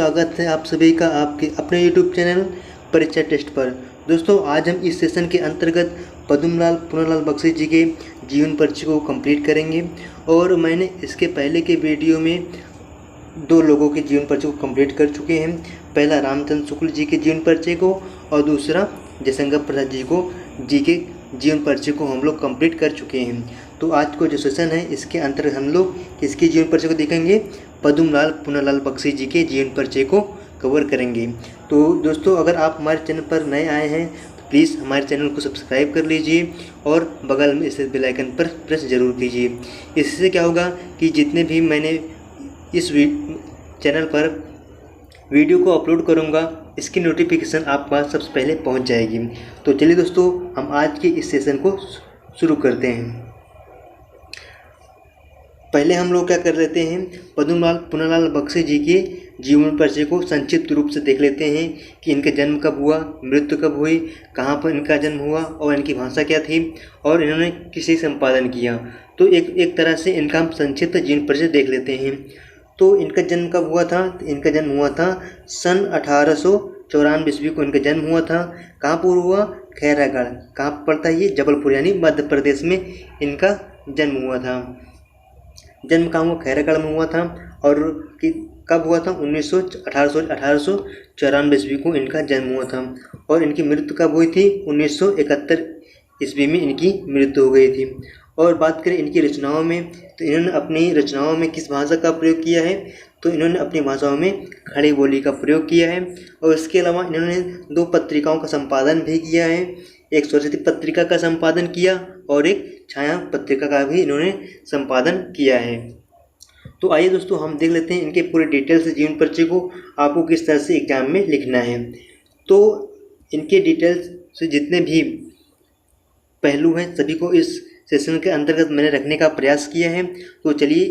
स्वागत है आप सभी का आपके अपने YouTube चैनल परीक्षा टेस्ट पर। दोस्तों आज हम इस सेशन के अंतर्गत पद्मलाल पुनालाल बख्शी जी के जीवन परिचय को कंप्लीट करेंगे। और मैंने इसके पहले के वीडियो में दो लोगों के जीवन परिचय को कंप्लीट कर चुके हैं। पहला रामचंद्र शुक्ल जी के जीवन परिचय को और दूसरा जयशंकर प्रसाद जी के जीवन परिचय को हम लोग कंप्लीट कर चुके हैं। तो आज को जो सेशन है इसके अंतर्गत हम लोग इसके जीवन परिचय को देखेंगे, पद्मलाल पुनालाल बख्शी जी के जीवन परिचय को कवर करेंगे। तो दोस्तों अगर आप हमारे चैनल पर नए आए हैं तो प्लीज़ हमारे चैनल को सब्सक्राइब कर लीजिए और बगल में इस बेल आइकन पर प्रेस ज़रूर कीजिए। इससे क्या होगा कि जितने भी मैंने इस चैनल पर वीडियो को अपलोड करूंगा इसकी नोटिफिकेशन आपके पास सबसे पहले पहुंच जाएगी। तो चलिए दोस्तों हम आज के इस सेशन को शुरू करते हैं। पहले हम लोग क्या कर लेते हैं, पद्मलाल पुनालाल बख्शी जी के जीवन परिचय को संक्षिप्त रूप से देख लेते हैं कि इनका जन्म कब हुआ, मृत्यु कब हुई, कहाँ पर इनका जन्म हुआ और इनकी भाषा क्या थी और इन्होंने किसे संपादन किया। तो एक तरह से इनका हम संक्षिप्त जीवन परिचय देख लेते हैं। तो इनका जन्म कब हुआ था? इनका जन्म हुआ था सन 1894 ईस्वी को इनका जन्म हुआ था। कहाँ पर हुआ? खैरागढ़। कहाँ पर पड़ता है ये? जबलपुर यानी मध्य प्रदेश में इनका जन्म हुआ था। जन्म कहाँ हुआ? खैरागढ़ में हुआ था। और कब हुआ था? 1894 ईस्वी को इनका जन्म हुआ था। और इनकी मृत्यु कब हुई थी? 1971 ईस्वी में इनकी मृत्यु हो गई थी। और बात करें इनकी रचनाओं में तो इन्होंने अपनी रचनाओं में किस भाषा का प्रयोग किया है? तो इन्होंने अपनी भाषाओं में खड़ी बोली का प्रयोग किया है। और इसके अलावा इन्होंने 2 पत्रिकाओं का संपादन भी किया है। एक सरस्वती पत्रिका का संपादन किया और एक छाया पत्रिका का भी इन्होंने संपादन किया है। तो आइए दोस्तों हम देख लेते हैं इनके पूरे डिटेल से जीवन परिचय को आपको किस तरह से एग्जाम में लिखना है। तो इनके डिटेल्स से जितने भी पहलू हैं सभी को इस सेशन के अंतर्गत मैंने रखने का प्रयास किया है। तो चलिए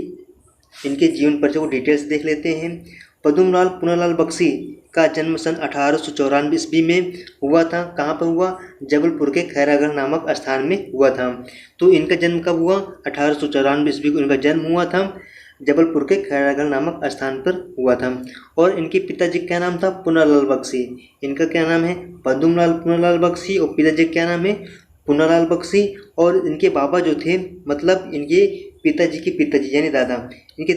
इनके जीवन परिचय को डिटेल्स देख लेते हैं। पद्मलाल पुनालाल बख्शी का जन्म सन 1894 ईस्वी में हुआ था। कहाँ पर हुआ? जबलपुर के खैरागढ़ नामक स्थान में हुआ था। तो इनका जन्म कब हुआ? 1894 ईस्वी को इनका जन्म हुआ था। जबलपुर के खैरागढ़ नामक स्थान पर हुआ था। और इनके पिताजी का नाम था पुनालाल बख्शी। इनका क्या नाम है? पद्मलाल पुनालाल बख्शी। और पिताजी का क्या नाम है? पुनालाल बख्शी। और इनके बाबा जो थे, मतलब इनके पिताजी के पिताजी यानी दादा, इनके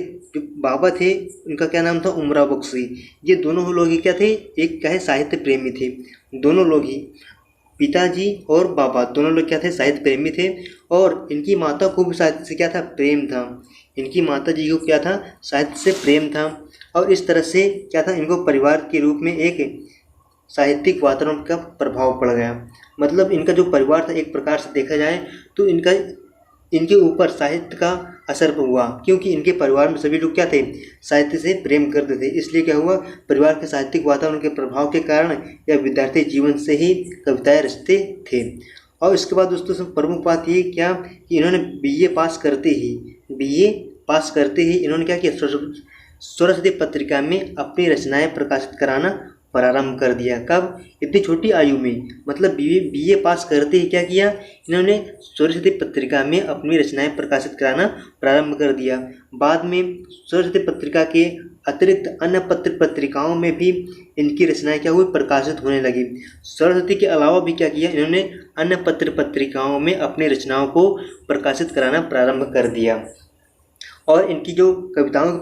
बाबा थे, उनका क्या नाम था? उमराव बख्शी। ये दोनों लोग ही क्या थे? एक क्या है? साहित्य प्रेमी थे। दोनों लोग ही, पिताजी और बाबा दोनों लोग क्या थे? साहित्य प्रेमी थे। और इनकी माता को भी साहित्य से क्या था? प्रेम था। इनकी माता जी को क्या था? साहित्य से प्रेम था। और इस तरह से क्या था? इनको परिवार के रूप में एक साहित्यिक वातावरण का प्रभाव पड़ गया। मतलब इनका जो परिवार था एक प्रकार से देखा जाए तो इनके ऊपर साहित्य का असर हुआ, क्योंकि इनके परिवार में सभी लोग क्या थे? साहित्य से प्रेम करते थे। इसलिए क्या हुआ? परिवार के साहित्यिक वातावरण के प्रभाव के कारण या विद्यार्थी जीवन से ही कविताएं रचते थे। और इसके बाद दोस्तों सब प्रमुख बात ये क्या कि इन्होंने बीए पास करते ही इन्होंने क्या किया? सरस्वती पत्रिका में अपनी रचनाएं प्रकाशित कराना प्रारंभ कर दिया। कब? इतनी छोटी आयु में, मतलब बीए पास करते ही क्या किया? इन्होंने सरस्वती पत्रिका में अपनी रचनाएं प्रकाशित कराना प्रारंभ कर दिया। बाद में सरस्वती पत्रिका के अतिरिक्त अन्य पत्रिकाओं में भी इनकी रचनाएं क्या हुई? प्रकाशित होने लगी। सरस्वती के अलावा भी क्या किया? इन्होंने अन्य पत्रिकाओं में अपनी रचनाओं को प्रकाशित कराना प्रारंभ कर दिया। और इनकी जो कविताओं की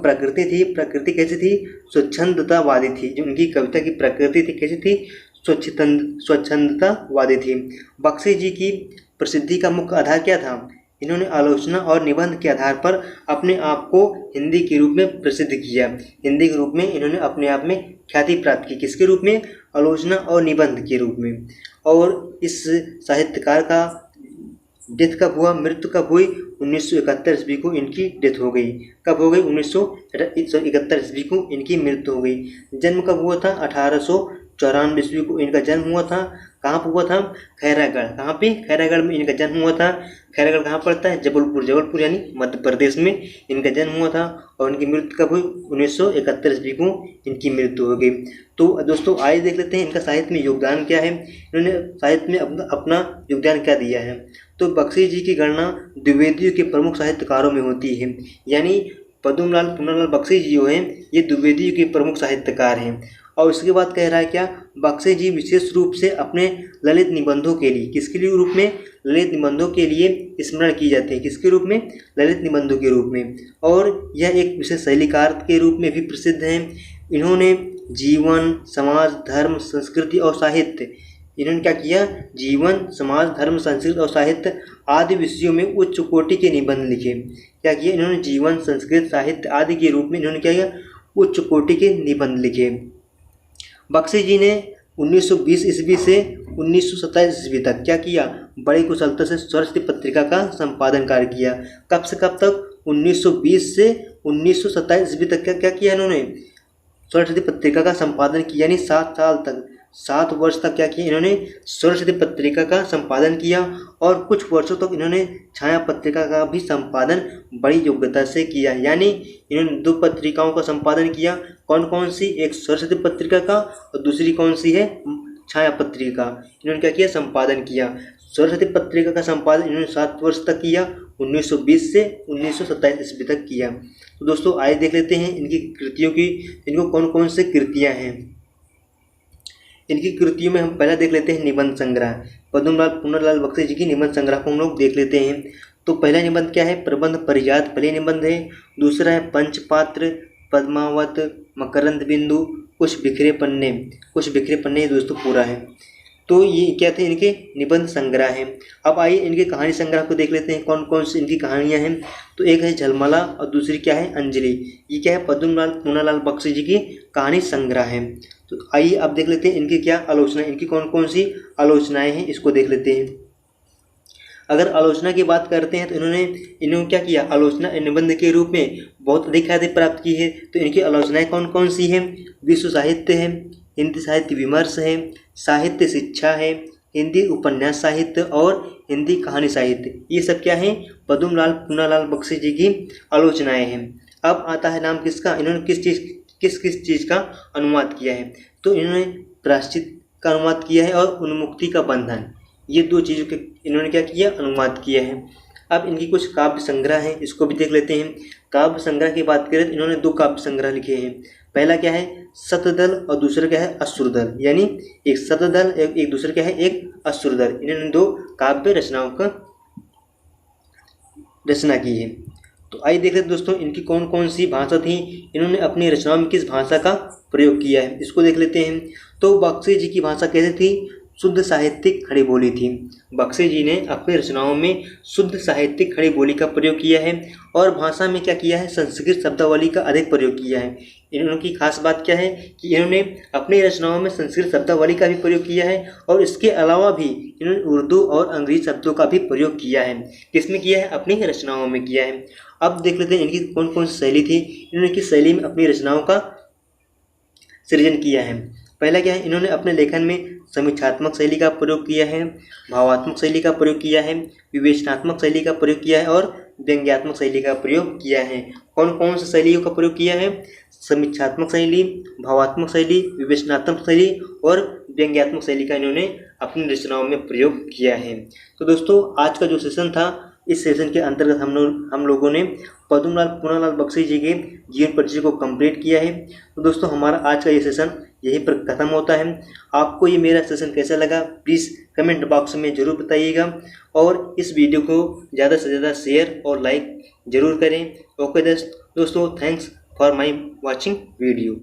प्रकृति कैसी थी? स्वच्छंदतावादी थी। जो इनकी कविता की प्रकृति थी कैसी थी? स्वच्छंदतावादी थी। बख्शी जी की प्रसिद्धि का मुख्य आधार क्या था? इन्होंने आलोचना और निबंध के आधार पर अपने आप को हिंदी के रूप में प्रसिद्ध किया। हिंदी के रूप में इन्होंने अपने आप में ख्याति प्राप्त की। किसके रूप में? आलोचना और निबंध के रूप में। और इस साहित्यकार का डेथ कब हुआ? मृत्यु कब हुई? 1971 ईस्वी को इनकी डेथ हो गई। कब हो गई? 1971 ईस्वी को इनकी मृत्यु हो गई। जन्म कब हुआ था? 1894 ईस्वी को इनका जन्म हुआ था। कहाँ पर हुआ था? खैरागढ़। कहाँ पे? खैरागढ़ में इनका जन्म हुआ था। खैरागढ़ कहाँ पड़ता है? जबलपुर यानी मध्य प्रदेश में इनका जन्म हुआ था। और इनकी मृत्यु कब हुई? 1971 ईस्वी को इनकी मृत्यु हो गई। तो दोस्तों आइए देख लेते हैं इनका साहित्य में योगदान क्या है, इन्होंने साहित्य में अपना योगदान क्या दिया है। तो बख्शी जी की गणना द्विवेदियों के प्रमुख साहित्यकारों में होती है। यानी पद्मलाल पूनालाल बख्शी जी जो हैं ये द्विवेदी के प्रमुख साहित्यकार हैं। और उसके बाद कह रहा है क्या, बख्शी जी विशेष रूप से अपने ललित निबंधों के लिए, किसके लिए रूप में, ललित निबंधों के लिए स्मरण की जाते हैं। किसके रूप में, ललित निबंधों के रूप में। और यह एक विशेष शैलीकार के रूप में भी प्रसिद्ध हैं। इन्होंने जीवन, समाज, धर्म, संस्कृति और साहित्य, इन्होंने क्या किया, जीवन, समाज, धर्म, संस्कृति और साहित्य आदि विषयों में उच्च कोटि के निबंध लिखे। क्या किया इन्होंने, जीवन, संस्कृत, साहित्य आदि के रूप में इन्होंने क्या किया, उच्च कोटि के निबंध लिखे। बख्शी जी ने 1920 ईस्वी से 1927 ईस्वी तक क्या किया, बड़ी कुशलता से सरस्वती पत्रिका का संपादन कार्य किया। कब से कब तक, 1920 से 1927 ईस्वी तक क्या किया इन्होंने, सरस्वती पत्रिका का संपादन किया। यानी 7 साल तक, 7 वर्ष तक क्या किया इन्होंने, सरस्वती पत्रिका का संपादन किया। और कुछ वर्षों तक इन्होंने छाया पत्रिका का भी संपादन बड़ी योग्यता से किया। यानी इन्होंने 2 पत्रिकाओं का संपादन किया। कौन कौन सी, एक सरस्वती पत्रिका का और दूसरी कौन सी है, छाया पत्रिका का। इन्होंने क्या किया, संपादन किया। सरस्वती पत्रिका का संपादन इन्होंने 7 वर्ष तक किया, 1920 से 1927 ईस्वी तक किया। तो दोस्तों आइए देख लेते हैं इनकी कृतियों की, इनको कौन कौन से कृतियाँ हैं। इनकी कृतियों में हम पहला देख लेते हैं निबंध संग्रह। पद्मलाल पूनालाल बख्शी जी की निबंध संग्रह को हम लोग देख लेते हैं। तो पहला निबंध क्या है, प्रबंध परिजात पहले निबंध है। दूसरा है पंचपात्र, पद्मावत, मकरंद बिंदु, कुछ बिखरे पन्ने। कुछ बिखरे पन्ने दोस्तों पूरा है। तो ये क्या थे, इनके निबंध संग्रह हैं। अब आइए इनके कहानी संग्रह को देख लेते हैं, कौन कौन सी इनकी कहानियां हैं। तो एक है झलमला और दूसरी क्या है, अंजलि। ये क्या है, पद्मलाल पूनालाल बख्शी जी की कहानी संग्रह है। तो आइए अब देख लेते हैं इनकी क्या आलोचना, इनकी कौन कौन सी आलोचनाएं हैं, इसको देख लेते हैं। अगर आलोचना की बात करते हैं तो इन्होंने क्या किया, आलोचना निबंध के रूप में बहुत अधिक ख्याति प्राप्त की है। तो इनकी आलोचनाएं कौन कौन सी हैं, विश्व साहित्य है, हिंदी साहित्य विमर्श है, साहित्य शिक्षा है, हिंदी उपन्यास साहित्य और हिंदी कहानी साहित्य। ये सब क्या है, पद्मलाल पूनालाल बख्शी जी की आलोचनाएं हैं। अब आता है नाम किसका, इन्होंने किस किस चीज़ का अनुवाद किया है। तो इन्होंने प्रायश्चित का अनुवाद किया है और उन्मुक्ति का बंधन, ये 2 चीज़ों के इन्होंने क्या किया, अनुवाद किया है। अब इनकी कुछ काव्य संग्रह हैं, इसको भी देख लेते हैं। काव्य संग्रह की बात करें तो इन्होंने 2 काव्य संग्रह लिखे हैं। पहला क्या है, शतदल और दूसरा क्या है, असुरदल। यानी एक शतदल, एक दूसरा क्या है, एक असुरदल। इन्होंने 2 काव्य रचनाओं का रचना की है। तो आइए देख लेते दोस्तों इनकी कौन कौन सी भाषा थी, इन्होंने अपनी रचनाओं में किस भाषा का प्रयोग किया है, इसको देख लेते हैं। तो बख्शी जी की भाषा कैसी थी, शुद्ध साहित्यिक खड़ी बोली थी। बख्शी जी ने अपनी रचनाओं में शुद्ध साहित्यिक खड़ी बोली का प्रयोग किया है। और भाषा में क्या किया है, संस्कृत शब्दावली का अधिक प्रयोग किया है। इनकी खास बात क्या है कि इन्होंने अपनी रचनाओं में संस्कृत शब्दावली का भी प्रयोग किया है और इसके अलावा भी इन्होंने उर्दू और अंग्रेजी शब्दों का भी प्रयोग किया है। किसमें किया है, अपनी रचनाओं में किया है। अब देख लेते हैं इनकी कौन कौन सी शैली थी, इन्होंने किस शैली में अपनी रचनाओं का सृजन किया है। पहला क्या है, इन्होंने अपने लेखन में समीक्षात्मक शैली का प्रयोग किया है, भावात्मक शैली का प्रयोग किया है, विवेचनात्मक शैली का प्रयोग किया है और व्यंग्यात्मक शैली का प्रयोग किया है। कौन कौन सी शैलियों का प्रयोग किया है, समीक्षात्मक शैली, भावात्मक शैली, विवेचनात्मक शैली और व्यंग्यात्मक शैली का इन्होंने अपनी रचनाओं में प्रयोग किया है। तो दोस्तों आज का जो सेशन था, इस सेशन के अंतर्गत हम लोगों ने पद्मलाल पूनालाल बख्शी जी के जीवन परिचय को कंप्लीट किया है। तो दोस्तों हमारा आज का ये सेशन यहीं पर ख़त्म होता है। आपको ये मेरा सेशन कैसा लगा प्लीज़ कमेंट बॉक्स में ज़रूर बताइएगा और इस वीडियो को ज़्यादा से ज़्यादा शेयर और लाइक ज़रूर करें। ओके दोस्तों, thanks for my watching video.